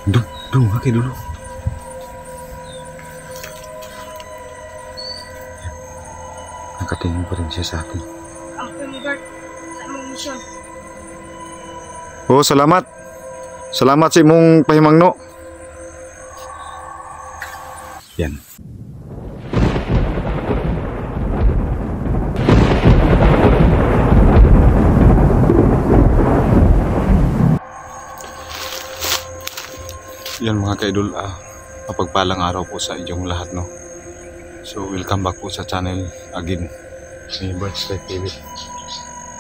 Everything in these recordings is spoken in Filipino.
Doon mga kaidol. Nakatingin pa rin siya sa atin. Ang pangguard sa among misyon. Oh, salamat. Salamat sa imong pahimangno. Yan. Yan mga kaidol, mapagpalang araw po sa inyong lahat, no. So welcome back po sa channel again ni Birds Life TV.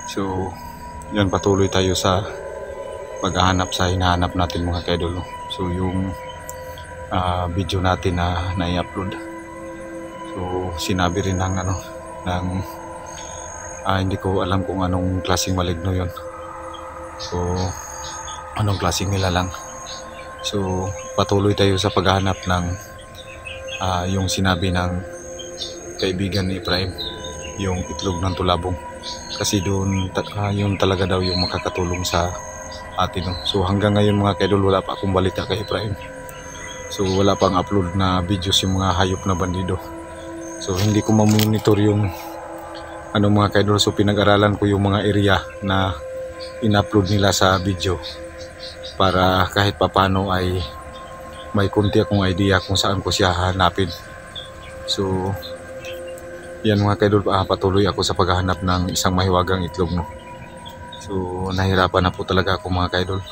So yan, patuloy tayo sa paghahanap sa hinahanap natin mga kaidol, no? So yung video natin na nai-upload, so sinabi rin ng hindi ko alam kung anong klaseng maligno yon. So anong klaseng nilalang. So patuloy tayo sa paghahanap ng yung sinabi ng kaibigan ni Efraim, yung itlog ng tulabong, kasi doon yun talaga daw yung makakatulong sa atin, no? So hanggang ngayon mga kaidol, wala pa akong balita kay Efraim. So wala pang upload na videos yung mga hayop na bandido. So hindi ko ma-monitor yung mga kaidol. So pinag-aralan ko yung mga area na in-upload nila sa video, para kahit papano ay may konti akong idea kung saan ko siya hanapin. So yan mga kaidol, patuloy ako sa paghahanap ng isang mahiwagang itlog, no. So nahirapan na po talaga ako mga kaidol,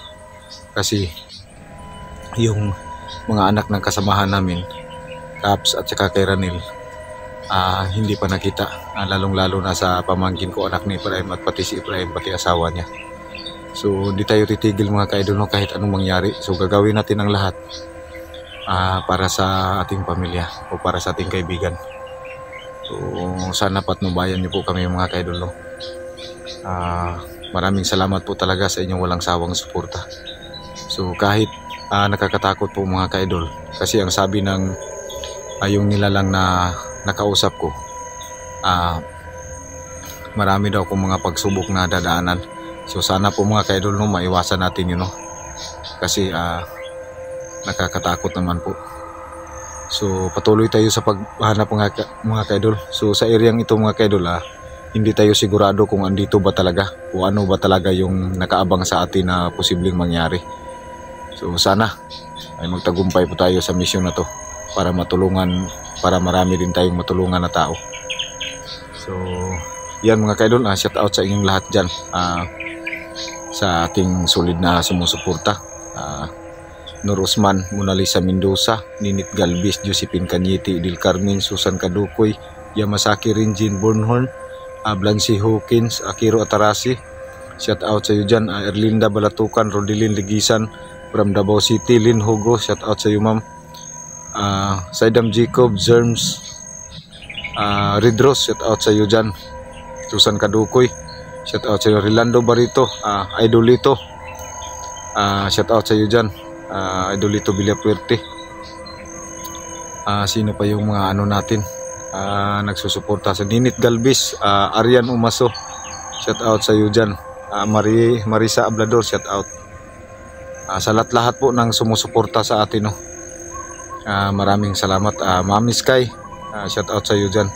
kasi yung mga anak ng kasamahan namin, Caps at saka kay Ranil, hindi pa nakita, lalong lalo na sa pamangkin ko, anak ni Efraim, at pati si Efraim, pati asawa niya. So hindi tayo titigil mga kaidol, no, kahit anong mangyari. So gagawin natin ang lahat para sa ating pamilya o para sa ating kaibigan. So sana patnubayan niyo po kami mga kaidol, no. Maraming salamat po talaga sa inyong walang sawang suporta. So kahit nakakatakot po mga kaidol, kasi ang sabi ng yung nilalang na nakausap ko, marami daw kung mga pagsubok na dadaanan. So sana po mga kaidol, no, maiwasan natin yun, no, kasi nakakatakot naman po. So patuloy tayo sa paghanap mga kaidol. So sa areang ito mga kaidol, hindi tayo sigurado kung andito ba talaga, o ano ba talaga yung nakaabang sa atin na posibleng mangyari. So sana ay magtagumpay po tayo sa misyon na to, para matulungan, para marami din tayong matulungan na tao. So yan mga kaidol, shout out sa inyong lahat dyan, sa ating solid na sumusuporta. Nur Usman, Mona Lisa Mendoza, Ninit Galvis, Josephine Cañete, Del Carmen, Susan Kadukoy, Yamasaki Rinjin Bornhorn, Blancy Hawkins, Akiro Atarasi, shout out sa iyo dyan. Erlinda Balatukan, Rodilin Ligisan from Davao City, Lynn Hugo, shout out sa iyo ma'am. Saidam Jacob, Zerms, Ridros, shout out sa iyo dyan. Susan Kadukoy, shout out sa iyo. Rilando Barito, Idolito, shout out sa iyo dyan. Idolito Villapuerte. Sino pa yung mga natin nagsusuporta sa Ninit Galvis, Arian Umaso, shout out sa iyo dyan. Marisa Ablador, shout out. Sa lahat po ng sumusuporta sa atin, no. Maraming salamat. Mami Sky, shout out sa iyo dyan.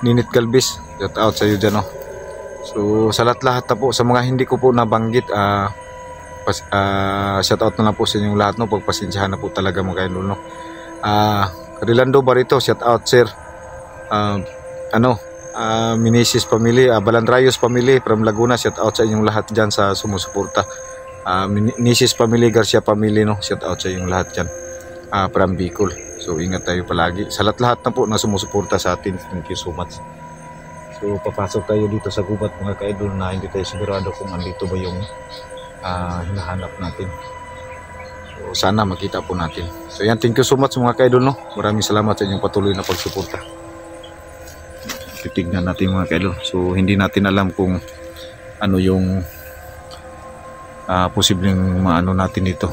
Ninit Galvis, shout out sa iyo dyan, no. So sa lahat na po, sa mga hindi ko po nabanggit, shout out na lang po sa inyong lahat, no. Pagpasensyahan na po talaga mga kaidol, no. Rilando Barito, shout out sir. Minisis family, Balandrayos family from Laguna, shout out sa inyong lahat dyan sa sumusuporta. Minisis family, Garcia family, no, shout out sa inyong lahat dyan, from Bicol. So ingat tayo palagi sa lahat na po na sumusuporta sa atin. Thank you so much. So papasok tayo dito sa gubat mga kaidol, na hindi tayo sigurado kung andito ba yung hinahanap natin. So sana makita po natin. So yan, thank you so much mga kaidol, no. Maraming salamat sa inyong patuloy na pagsuporta. Titignan natin mga kaidol. So hindi natin alam kung ano yung posibleng maano natin dito.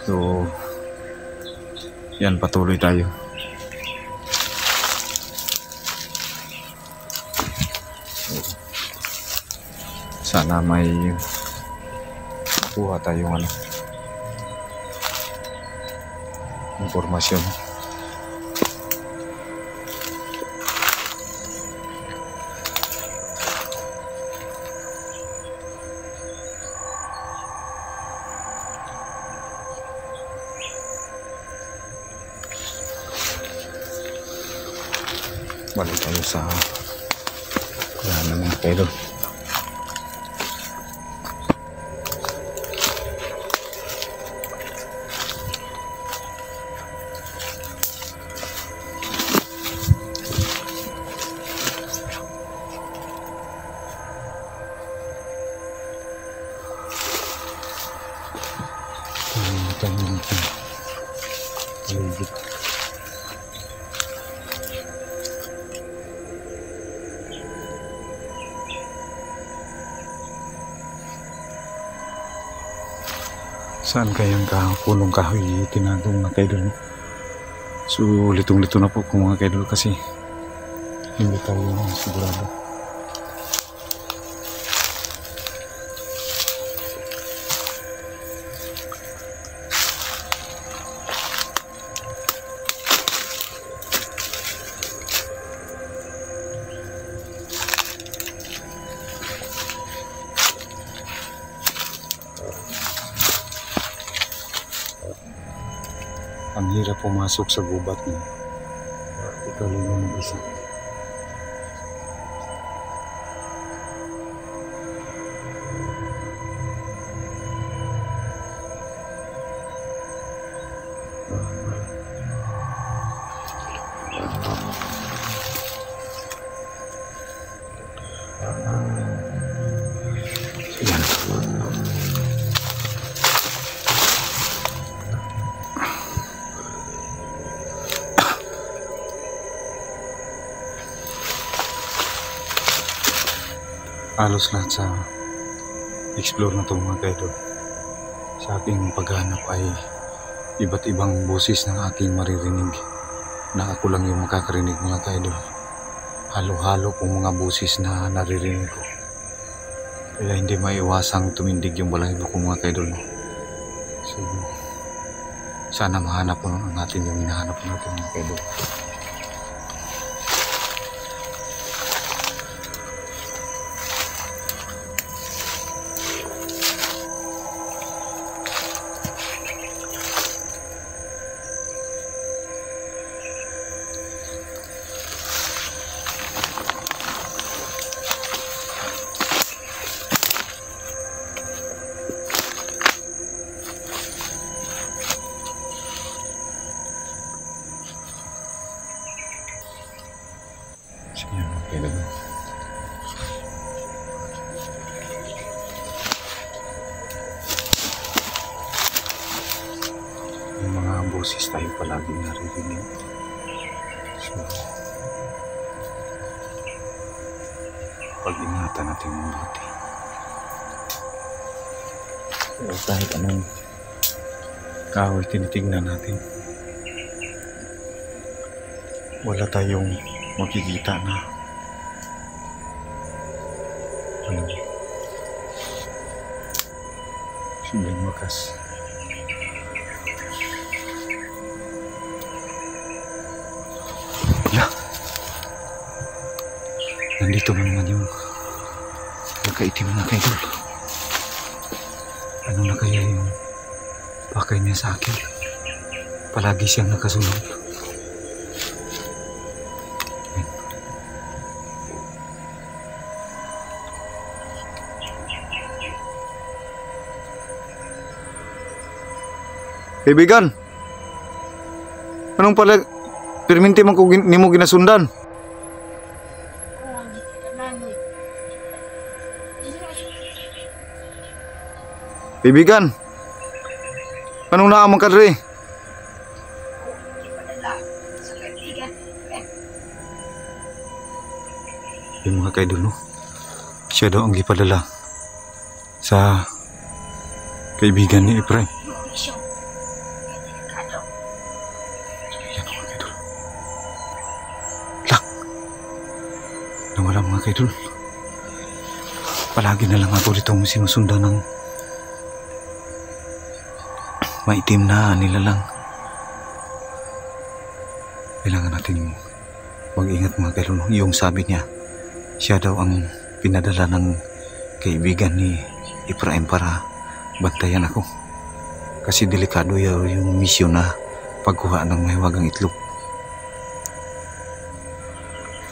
So yan, patuloy tayo. Sana may kuha tayong impormasyon. Balik tayo sa mga kaidol. Saan kayang punong kahoy tinagong mga kaidol? So litong-lito na po kung mga kaidol kasi hindi tayo sigurado. Ang hirap pumasok sa gubat mo. Ikaw lang ang mag-isa. Yan. Halos lahat sa explore na ito mga kaidol. Sa aking paghanap ay iba't ibang boses ng aking maririnig na ako lang yung makakarinig mga kaidol. Halo-halo pong mga boses na naririnig ko. Kaya hindi maiwasang tumindig yung balahibo ko mga kaidol. So, sana mahanap po natin yung hinahanap natin mga kaidol. Yan, okay na ba? Yung mga boses tayo palagi naririnig. So, pag-ingatan natin yung mabuti. So, kahit anong kahoy tinitignan natin, wala tayong makikita na siyang wakas. Yeah. Nandito man naman yung nagkaitim na kaidol. Ano na kaya yung pakay niya sa akin? Palagi siyang nakasunod. Kaibigan, anong pala perminti man ko nimo ginasundan? Kaibigan, anong naamang ka dre? Yung mga kaidol, no? Siya daw ang gipadala sa kaibigan ni Efraim. Nawala mga kaidol. Palagi na lang ako ditong sinusundan ng maitim na nilalang. Kailangan natin mag-ingat mga kaidol. Yung sabi niya, siya daw ang pinadala ng kaibigan ni Efraim para bantayan ako. Kasi delikado yung misyon na pagkuha ng mahiwagang itlog.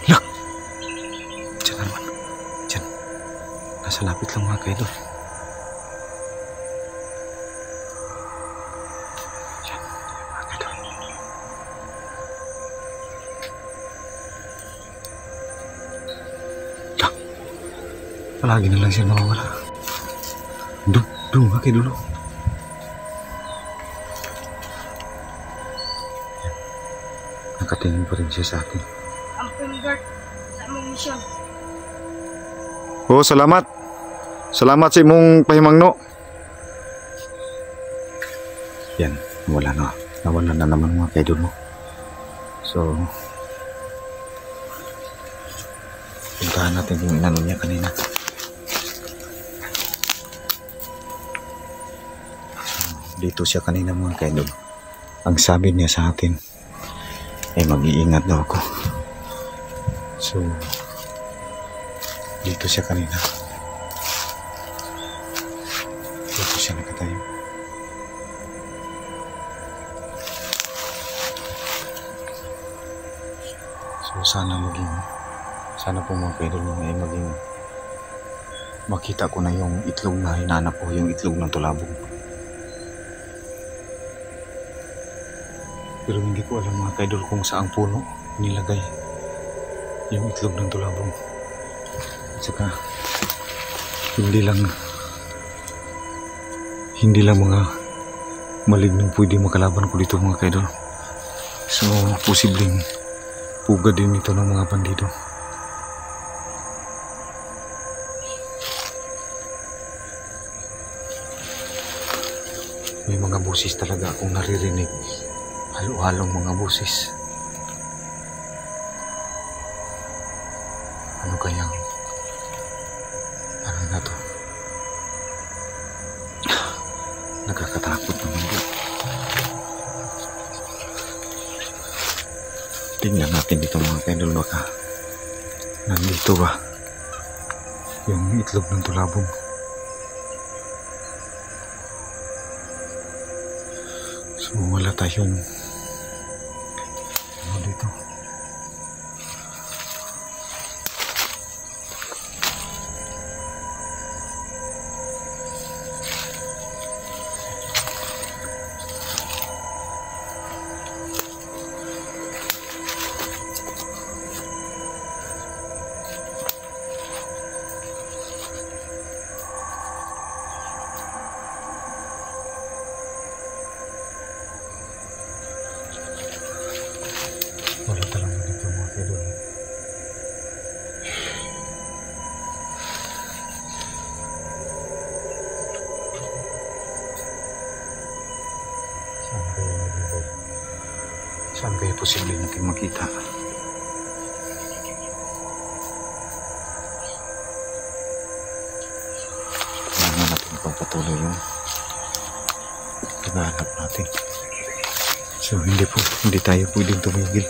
Look! Diyan naman. Diyan. Nasa lapit lang mga kaidol. Diyan. Mga kaidol. Look! Palagi na lang siya nawawala. Doon mga kaidol. Nakatingin pa rin siya sa atin. Uncle Bert, sa among misyon. Oh, salamat. Salamat sa imong pahimangno. Yan, nawala na. Nawala na naman mga kaidol mo. So, puntahan natin yung inano niya kanina. Dito siya kanina mga kaidol. Ang sabi niya sa atin ay mag-iingat daw ako. So, dito siya kanina. Dito siya nakatayo. So, sana po mga kaidol ay maging makita ko na yung itlog na hinanap ko, yung itlog ng tulabog. Pero hindi ko alam mga kaidol kung saang puno nilagay yung itlog ng tulabong. At saka hindi lang mga malignong pwede makalaban ko dito mga kaidol. So posibleng puga din ito ng mga bandido. May mga boses talaga akong naririnig. Halo-halong mga boses. Ano kayang ano na to? Nakakatakot naman po. Tingnan natin dito mga kaidol, baka nandito ba yung itlog ng tulabong. So wala tayong dito. Wala talaga dito mga kaidol. Saan kaya posible natin makita? Kailangan natin pagpatuloy yung paghahanap natin. So hindi tayo pwedeng tumigil.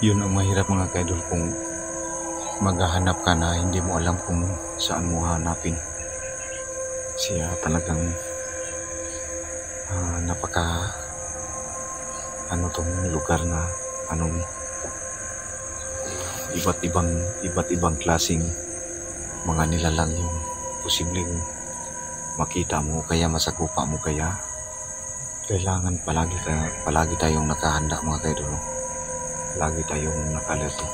Yun ang mahirap mga kaidol, kung maghahanap ka na hindi mo alam kung saan mo hanapin. Siya talagang napaka tong lugar na iba't ibang klaseng mga nilalang yung posibleng makita mo, kaya masakupa mo. Kaya kailangan palagi tayong nakahanda mga kaidol. Lagi tayong nakalerto.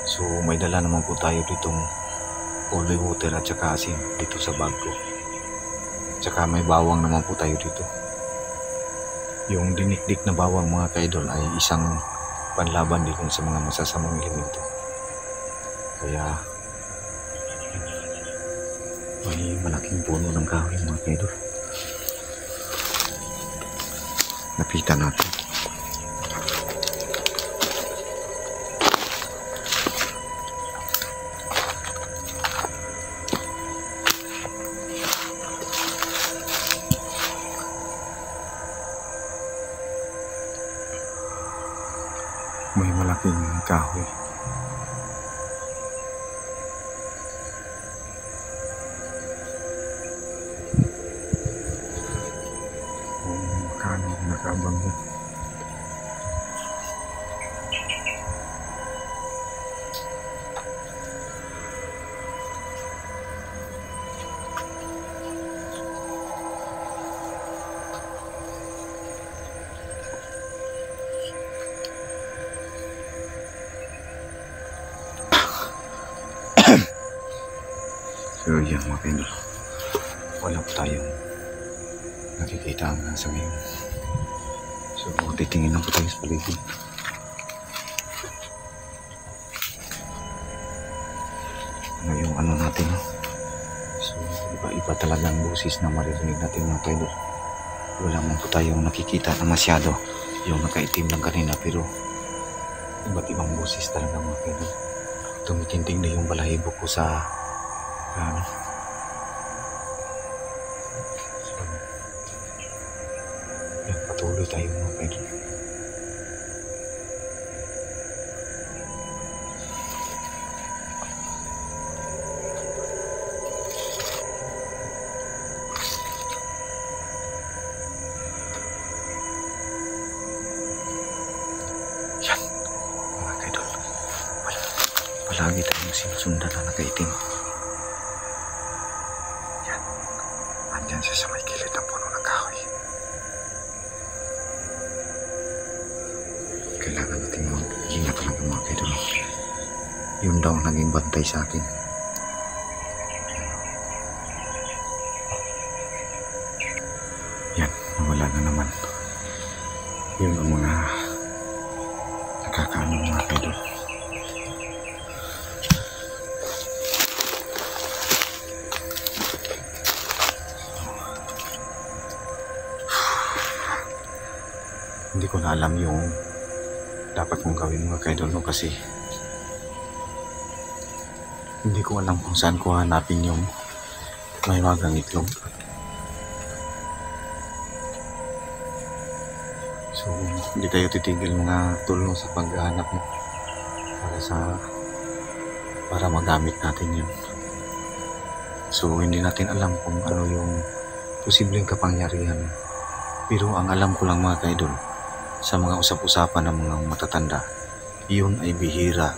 So may dala naman po tayo ditong holy water at saka asin dito sa bag ko. At saka may bawang naman po tayo dito. Yung dinikdik na bawang mga kaidol ay isang panlaban din sa mga masasamang elemento. Kaya may malaking puno ng kahoy mga kaidol. Napitan natin. May malaking kahoy. Kano nakabang din. So yan mga kaidol, wala po tayong nakikita hanggang sa ngayon. So titingin lang po tayo sa paligid. Ano yung ano natin, no? So iba talagang boses na maririnig natin mga kaidol. Wala man po tayong nakikita na masyado, yung nakaitim lang kanina, pero iba't ibang boses talaga mga kaidol. Tumitindig na yung balahibo ko sa ano. So, yan, patuloy tayo mga kaidol. Yan mga kaidol, palagi tayong sinusundan na nakaitim. Andyan siya sa may kilid ng puno ng kahoy. Kailangan natin mag-ingat talaga mga kaidol. Yun daw ang naging bantay sa akin. Yan, nawala na naman. Yun ang mga nakakaano mga kaidol. Hindi ko na alam yung dapat kong gawin mga kaidol, no? Kasi hindi ko alam kung saan ko hanapin yung may magang itlog. So hindi tayo titigil mga tulong sa paghahanap, no? Para magamit natin yun. So hindi natin alam kung ano yung posibleng kapangyarihan, pero ang alam ko lang mga kaidol, sa mga usap-usapan ng mga matatanda, yun ay bihira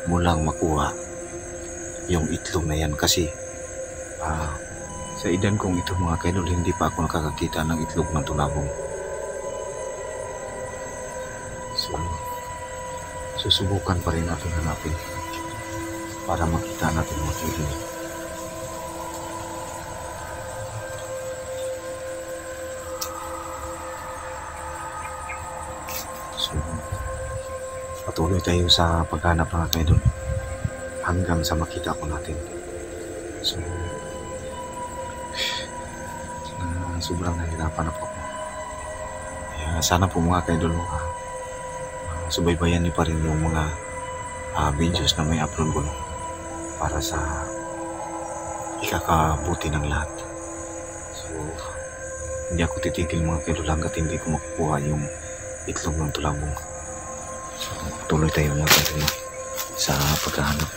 mo lang makuha yung itlog na yan. Kasi sa edad kong ito mga kaidol, hindi pa ako nakakakita ng itlog ng tulabong. So susubukan pa rin natin hanapin para makita natin mga kaidol. So patuloy tayo sa paghanap mga kaidol hanggang sa makita ko natin. So sobrang nahirapan na po ako. Kaya sana po mga kaidol, subaybayan niyo pa rin yung mga videos na may upload ko, no? Para sa ikakabuti ng lahat. So hindi ako titigil mga kaidol hanggat hindi ko makukuha yung itlog ng tulabong. So tuloy tayo mga kaidol sa paghahanap.